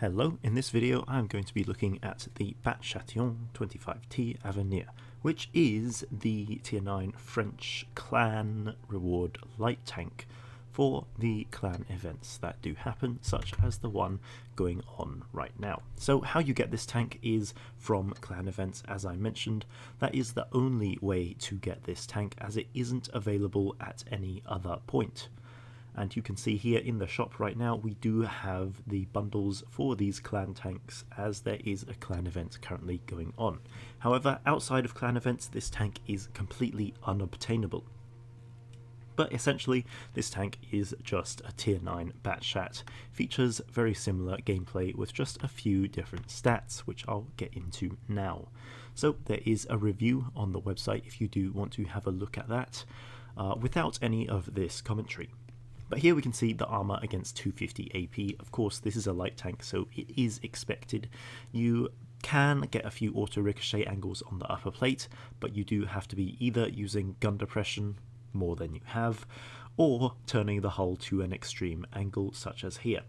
Hello, in this video I'm going to be looking at the B-C 25T Avenir, which is the tier 9 French clan reward light tank for the clan events that do happen, such as the one going on right now. So how you get this tank is from clan events, as I mentioned. That is the only way to get this tank, as it isn't available at any other point. And you can see here in the shop right now we do have the bundles for these clan tanks, as there is a clan event currently going on. However, outside of clan events this tank is completely unobtainable. But essentially this tank is just a tier 9 Batchat, features very similar gameplay with just a few different stats, which I'll get into now. So there is a review on the website if you do want to have a look at that, without any of this commentary. But here we can see the armor against 250 AP. Of course, this is a light tank, so it is expected. You can get a few auto ricochet angles on the upper plate, but you do have to be either using gun depression more than you have, or turning the hull to an extreme angle such as here.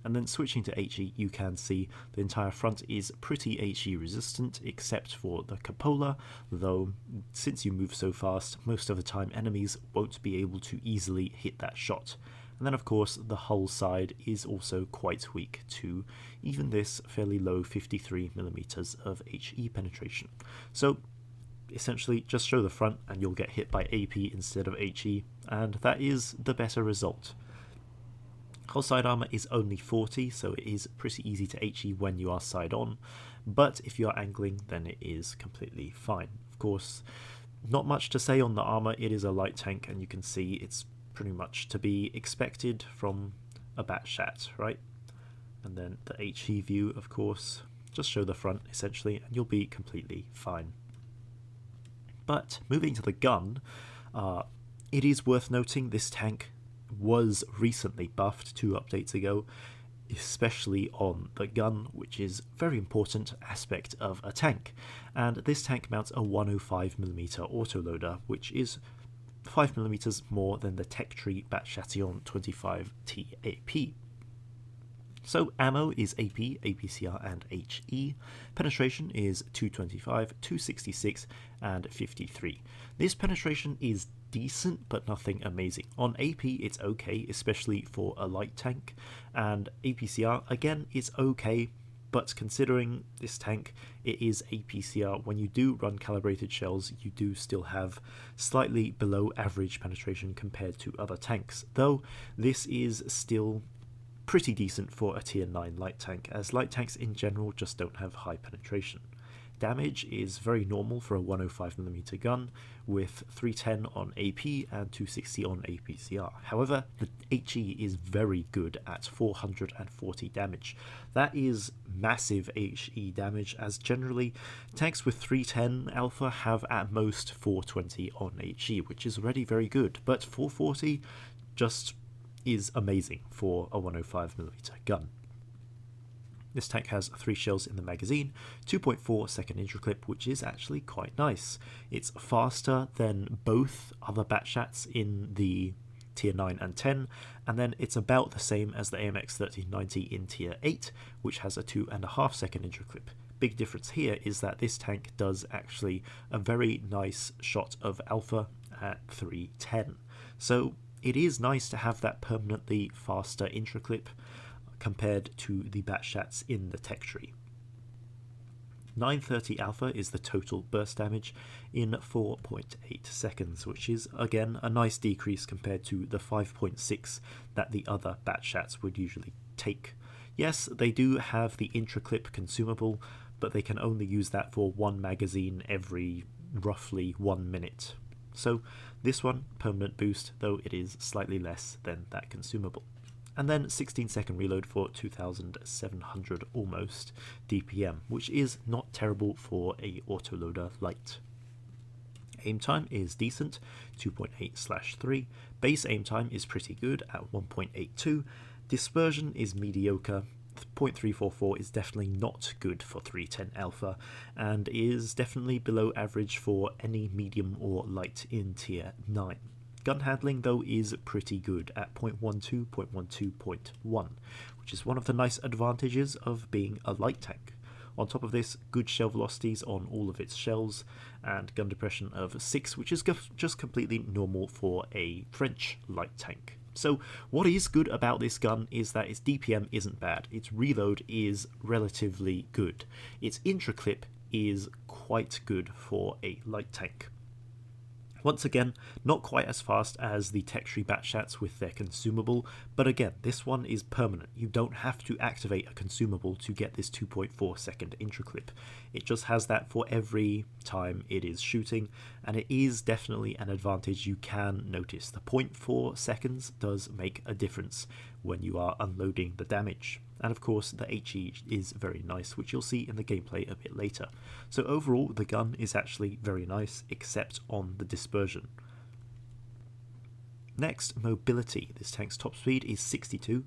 And then switching to HE, you can see the entire front is pretty HE resistant except for the cupola, though since you move so fast, most of the time enemies won't be able to easily hit that shot. And then of course the hull side is also quite weak to even this fairly low 53mm of HE penetration. So essentially just show the front and you'll get hit by AP instead of HE, and that is the better result. Hull side armor is only 40, so it is pretty easy to HE when you are side on, but if you are angling then it is completely fine. Of course, not much to say on the armor. It is a light tank and you can see it's pretty much to be expected from a Batchat, right? And then the HE view, of course, just show the front essentially and you'll be completely fine. But moving to the gun, it is worth noting this tank was recently buffed 2 updates ago, especially on the gun, which is a very important aspect of a tank. And this tank mounts a 105mm autoloader, which is 5mm more than the Tech Tree B-C 25T AP. So ammo is AP, APCR and HE. Penetration is 225, 266 and 53. This penetration is decent but nothing amazing. On AP it's okay, especially for a light tank, and APCR again is okay, but considering this tank it is APCR, when you do run calibrated shells you do still have slightly below average penetration compared to other tanks, though this is still pretty decent for a tier 9 light tank, as light tanks in general just don't have high penetration. Damage is very normal for a 105mm gun, with 310 on AP and 260 on APCR. However, the HE is very good at 440 damage. That is massive HE damage, as generally tanks with 310 alpha have at most 420 on HE, which is already very good, but 440 just is amazing for a 105mm gun. This tank has 3 shells in the magazine, 2.4 second intraclip, which is actually quite nice. It's faster than both other Batchats in the tier 9 and 10, and then it's about the same as the AMX 1390 in tier 8, which has a 2.5 second intraclip. Big difference here is that this tank does actually a very nice shot of alpha at 310. So it is nice to have that permanently faster intraclip compared to the Batchats in the tech tree. 930 alpha is the total burst damage in 4.8 seconds, which is again a nice decrease compared to the 5.6 that the other Batchats would usually take. Yes, they do have the intraclip consumable, but they can only use that for 1 magazine every roughly 1 minute. So this one, permanent boost, though it is slightly less than that consumable. And then 16-second reload for 2700 almost DPM, which is not terrible for a autoloader light. Aim time is decent, 2.8/3. Base aim time is pretty good at 1.82. Dispersion is mediocre. 0.344 is definitely not good for 310 alpha, and is definitely below average for any medium or light in tier 9. Gun handling though is pretty good at 0.12, 0.12.1, which is one of the nice advantages of being a light tank. On top of this, good shell velocities on all of its shells, and gun depression of 6, which is just completely normal for a French light tank. So what is good about this gun is that its DPM isn't bad, its reload is relatively good, its intra-clip is quite good for a light tank. Once again, not quite as fast as the tech tree Batshats with their consumable, but again, this one is permanent. You don't have to activate a consumable to get this 2.4 second intraclip. It just has that for every time it is shooting, and it is definitely an advantage you can notice. The 0.4 seconds does make a difference when you are unloading the damage. And of course the HE is very nice, which you'll see in the gameplay a bit later. So overall the gun is actually very nice, except on the dispersion. Next, mobility. This tank's top speed is 62,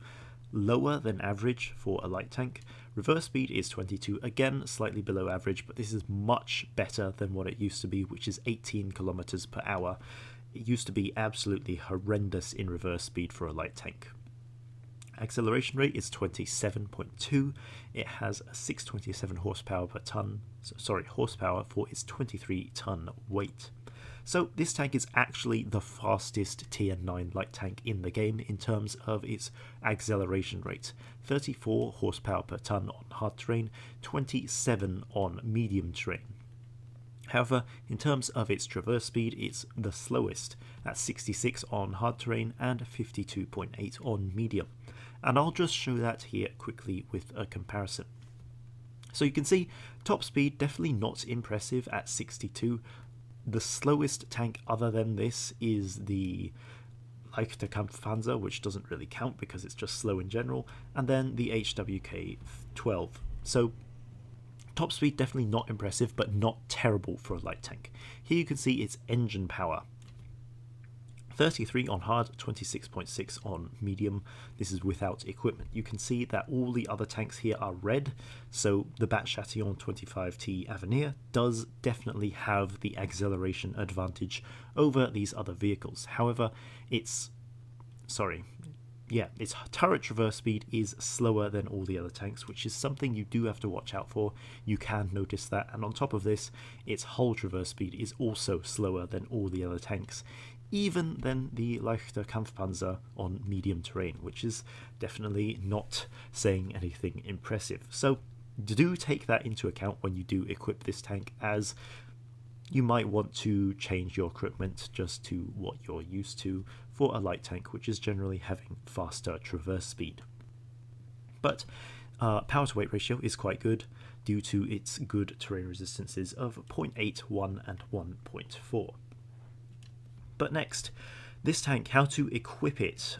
lower than average for a light tank. Reverse speed is 22, again slightly below average, but this is much better than what it used to be, which is 18 kilometers per hour. It used to be absolutely horrendous in reverse speed for a light tank. Acceleration rate is 27.2. It has a 627 horsepower per ton, horsepower for its 23-ton weight. So this tank is actually the fastest tier 9 light tank in the game in terms of its acceleration rate. 34 horsepower per ton on hard terrain, 27 on medium terrain. However, in terms of its traverse speed, it's the slowest at 66 on hard terrain and 52.8 on medium. And I'll just show that here quickly with a comparison. So you can see top speed definitely not impressive at 62. The slowest tank other than this is the leichte Kampfpanzer, which doesn't really count because it's just slow in general, and then the HWK-12. So top speed definitely not impressive, but not terrible for a light tank. Here you can see its engine power. 33 on hard, 26.6 on medium. This is without equipment. You can see that all the other tanks here are red, so the BAT 25T Avenir does definitely have the acceleration advantage over these other vehicles. However, its turret traverse speed is slower than all the other tanks, which is something you do have to watch out for. You can notice that, and on top of this, its hull traverse speed is also slower than all the other tanks, even than the leichte Kampfpanzer on medium terrain, which is definitely not saying anything impressive. So do take that into account when you do equip this tank, as you might want to change your equipment just to what you're used to for a light tank, which is generally having faster traverse speed. But power to weight ratio is quite good due to its good terrain resistances of 0.8, 1 and 1.4. But next, this tank, how to equip it.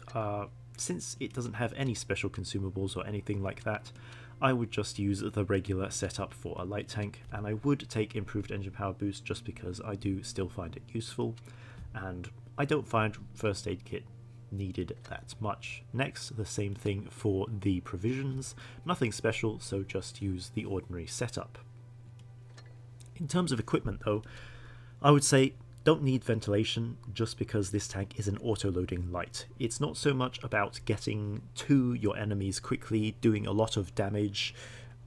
Since it doesn't have any special consumables or anything like that, I would just use the regular setup for a light tank, and I would take improved engine power boost just because I do still find it useful, and I don't find first aid kit needed that much. Next, the same thing for the provisions, nothing special, so just use the ordinary setup. In terms of equipment though, I would say don't need ventilation just because this tank is an auto-loading light. It's not so much about getting to your enemies quickly, doing a lot of damage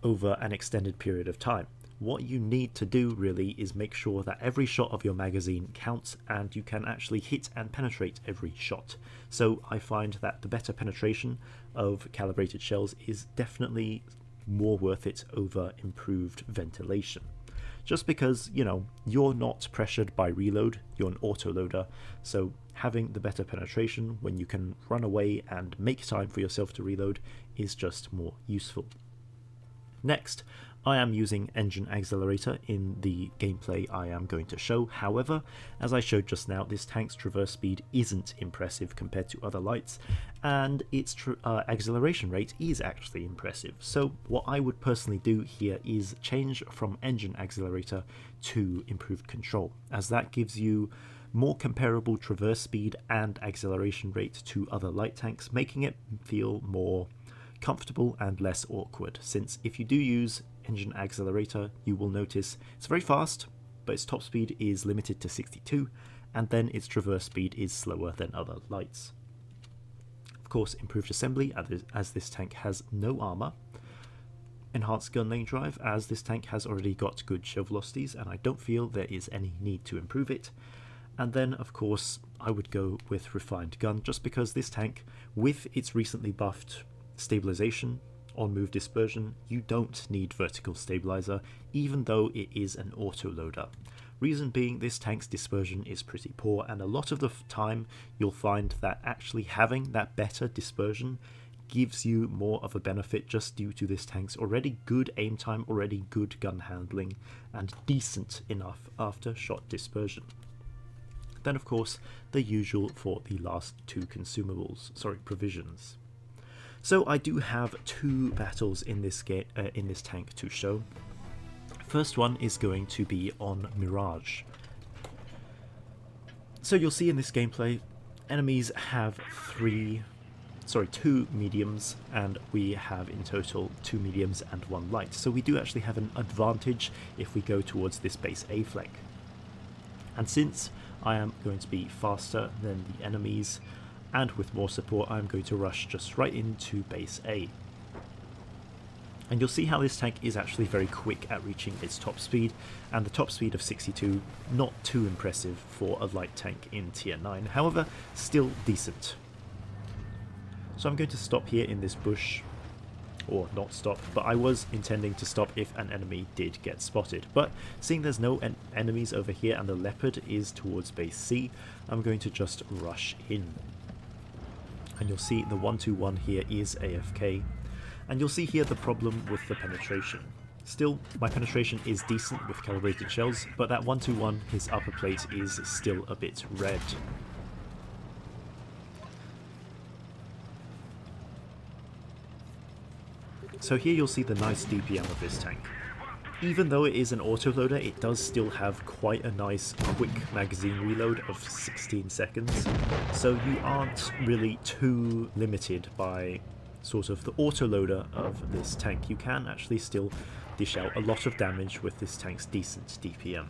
over an extended period of time. What you need to do really is make sure that every shot of your magazine counts and you can actually hit and penetrate every shot. So I find that the better penetration of calibrated shells is definitely more worth it over improved ventilation. Just because, you know, you're not pressured by reload, you're an autoloader, so having the better penetration when you can run away and make time for yourself to reload is just more useful. Next, I am using engine accelerator in the gameplay I am going to show. However, as I showed just now, this tank's traverse speed isn't impressive compared to other lights, and its acceleration rate is actually impressive. So what I would personally do here is change from engine accelerator to improved control, as that gives you more comparable traverse speed and acceleration rate to other light tanks, making it feel more comfortable and less awkward, since if you do use engine accelerator, you will notice it's very fast, but its top speed is limited to 62, and then its traverse speed is slower than other lights. Of course, improved assembly, as this tank has no armour. Enhanced gun lane drive, as this tank has already got good shell velocities and I don't feel there is any need to improve it. And then of course I would go with refined gun, just because this tank, with its recently buffed stabilization, on move dispersion, you don't need vertical stabilizer even though it is an auto loader. Reason being, this tank's dispersion is pretty poor, and a lot of the time you'll find that actually having that better dispersion gives you more of a benefit, just due to this tank's already good aim time, already good gun handling, and decent enough after shot dispersion. Then of course the usual for the last two provisions. So I do have two battles in this tank to show. First one is going to be on Mirage. So you'll see in this gameplay, enemies have two mediums, and we have in total 2 mediums and 1 light. So we do actually have an advantage if we go towards this base A flank. And since I am going to be faster than the enemies, and with more support, I'm going to rush just right into base A. And you'll see how this tank is actually very quick at reaching its top speed, and the top speed of 62, not too impressive for a light tank in tier 9, however, still decent. So I'm going to stop here in this bush, or not stop, but I was intending to stop if an enemy did get spotted. But seeing there's no enemies over here and the leopard is towards base C, I'm going to just rush in. And you'll see the 121 here is AFK. And you'll see here the problem with the penetration. Still, my penetration is decent with calibrated shells, but that 121, his upper plate, is still a bit red. So here you'll see the nice DPM of this tank. Even though it is an autoloader, it does still have quite a nice quick magazine reload of 16 seconds, so you aren't really too limited by sort of the autoloader of this tank. You can actually still dish out a lot of damage with this tank's decent DPM.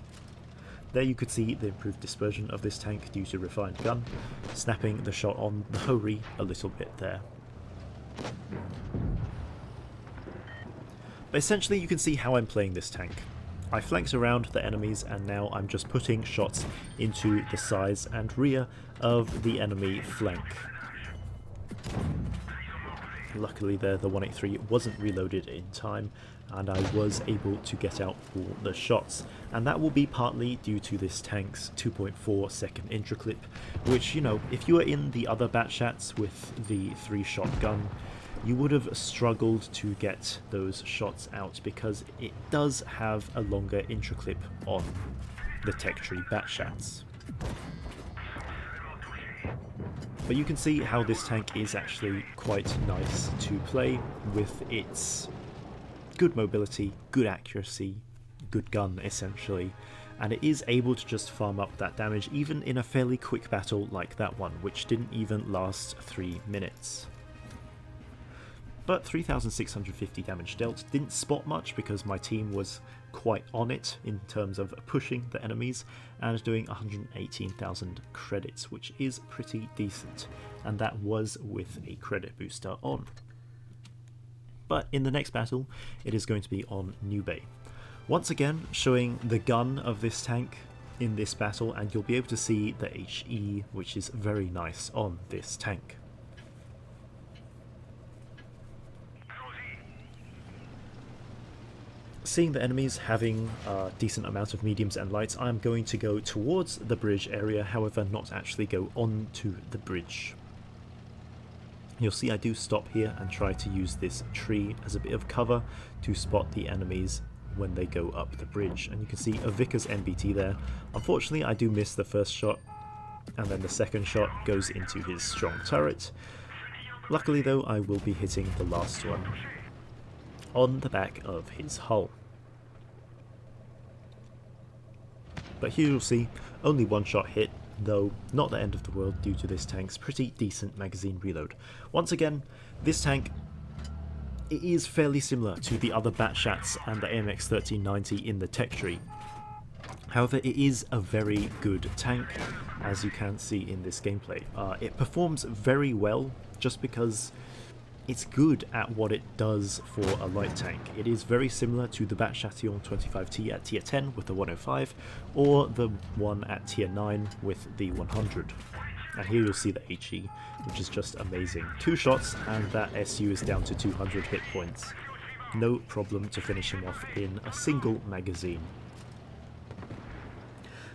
There you could see the improved dispersion of this tank due to refined gun, snapping the shot on the Hori a little bit there. But essentially you can see how I'm playing this tank. I flanked around the enemies, and now I'm just putting shots into the sides and rear of the enemy flank. Luckily there, the 183 wasn't reloaded in time, and I was able to get out all the shots. And that will be partly due to this tank's 2.4 second intro clip, which, you know, if you were in the other Batshats with the 3-shot gun, you would have struggled to get those shots out, because it does have a longer intro clip on the Tech Tree Batshats. But you can see how this tank is actually quite nice to play, with its good mobility, good accuracy, good gun essentially, and it is able to just farm up that damage even in a fairly quick battle like that one, which didn't even last 3 minutes. But 3,650 damage dealt. Didn't spot much because my team was quite on it in terms of pushing the enemies, and doing 118,000 credits, which is pretty decent, and that was with a credit booster on. But in the next battle, it is going to be on New Bay. Once again, showing the gun of this tank in this battle, and you'll be able to see the HE, which is very nice on this tank. Seeing the enemies having a decent amount of mediums and lights, I'm going to go towards the bridge area, however not actually go onto the bridge. You'll see I do stop here and try to use this tree as a bit of cover to spot the enemies when they go up the bridge. And you can see a Vickers MBT there. Unfortunately I do miss the first shot, and then the second shot goes into his strong turret. Luckily though, I will be hitting the last one on the back of his hull. But here you'll see only one shot hit, though not the end of the world due to this tank's pretty decent magazine reload. Once again, this tank, it is fairly similar to the other Batshats and the AMX 1390 in the tech tree. However, it is a very good tank, as you can see in this gameplay. It performs very well just because it's good at what it does for a light tank. It is very similar to the BAT Chatillon 25T at tier 10 with the 105, or the one at tier 9 with the 100. And here you'll see the HE, which is just amazing. 2 shots and that SU is down to 200 hit points. No problem to finish him off in a single magazine.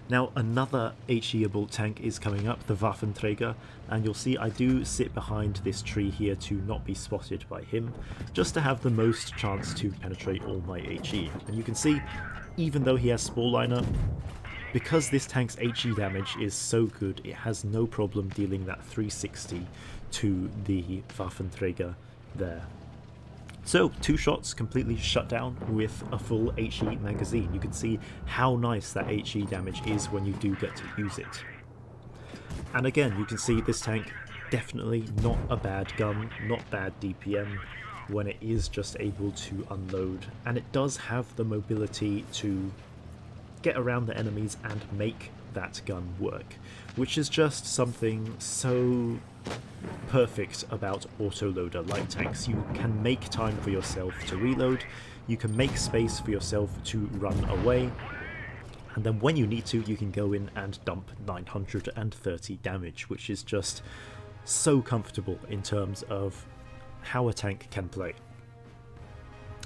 Now another HE-able tank is coming up, the Waffenträger, and you'll see I do sit behind this tree here to not be spotted by him, just to have the most chance to penetrate all my HE. And you can see, even though he has Spore Liner, because this tank's HE damage is so good, it has no problem dealing that 360 to the Waffenträger there. So, 2 shots completely shut down with a full HE magazine. You can see how nice that HE damage is when you do get to use it. And again, you can see this tank, definitely not a bad gun, not bad DPM, when it is just able to unload. And it does have the mobility to get around the enemies and make that gun work, which is just something so perfect about autoloader light tanks. You can make time for yourself to reload, you can make space for yourself to run away, and then when you need to, you can go in and dump 930 damage, which is just so comfortable in terms of how a tank can play.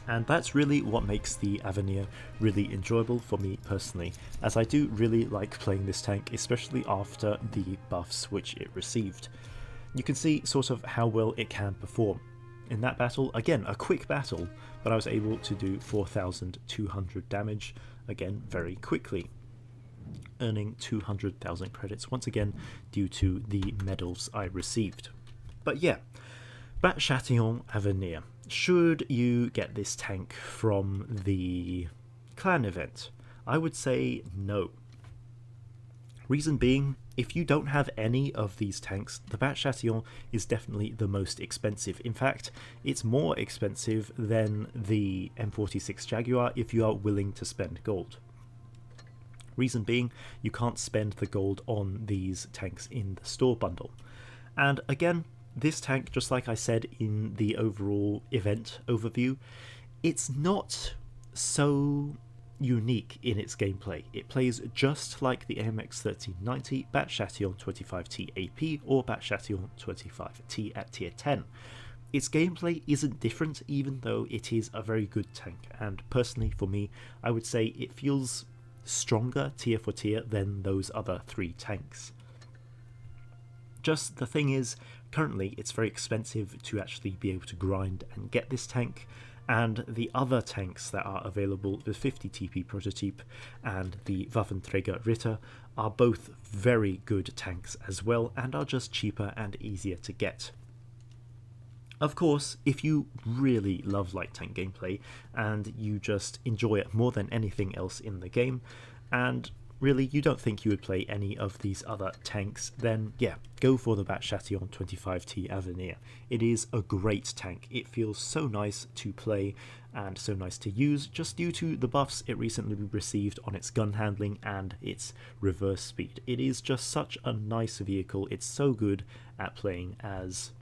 And that's really what makes the Avenir really enjoyable for me personally, as I do really like playing this tank, especially after the buffs which it received. You can see sort of how well it can perform. In that battle, again, a quick battle, but I was able to do 4,200 damage, again, very quickly, earning 200,000 credits, once again, due to the medals I received. But yeah, BAT Chatillon Avenir. Should you get this tank from the clan event? I would say no. Reason being, if you don't have any of these tanks, the BAT Chatillon is definitely the most expensive. In fact, it's more expensive than the M46 Jaguar if you are willing to spend gold. Reason being, you can't spend the gold on these tanks in the store bundle. And again, this tank, just like I said in the overall event overview, it's not so unique in its gameplay. It plays just like the AMX 1390, BAT Chatillon 25T AP, or BAT Chatillon 25T at tier 10. Its gameplay isn't different, even though it is a very good tank, and personally for me, I would say it feels stronger tier for tier than those other 3 tanks. Just the thing is, currently it's very expensive to actually be able to grind and get this tank, and the other tanks that are available, the 50 TP prototype and the Waffenträger Ritter, are both very good tanks as well, and are just cheaper and easier to get. Of course, if you really love light tank gameplay and you just enjoy it more than anything else in the game, and really you don't think you would play any of these other tanks, then yeah, go for the BAT Chatillon 25T Avenir. It is a great tank. It feels so nice to play and so nice to use, just due to the buffs it recently received on its gun handling and its reverse speed. It is just such a nice vehicle. It's so good at playing as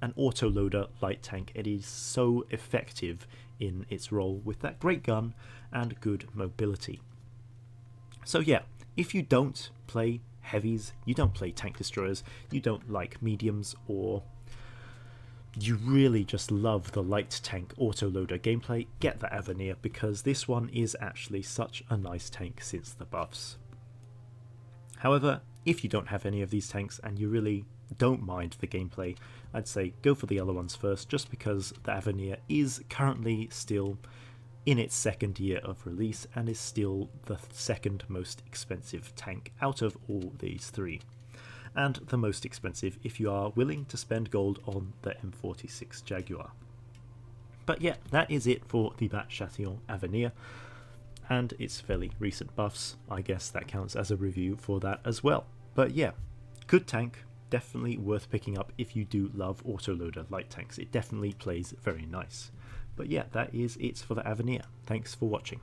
an autoloader light tank. It is so effective in its role with that great gun and good mobility. So yeah, if you don't play heavies, you don't play tank destroyers, you don't like mediums, or you really just love the light tank autoloader gameplay, get the Avenir, because this one is actually such a nice tank since the buffs. However, if you don't have any of these tanks and you really don't mind the gameplay, I'd say go for the other ones first, just because the Avenir is currently still in its 2nd year of release and is still the 2nd most expensive tank out of all these 3, and the most expensive if you are willing to spend gold on the M46 Jaguar. But yeah, that is it for the BAT Chatillon Avenir and its fairly recent buffs. I guess that counts as a review for that as well. But yeah, good tank, definitely worth picking up if you do love autoloader light tanks. It definitely plays very nice. But yeah, that is it for the Avenir. Thanks for watching.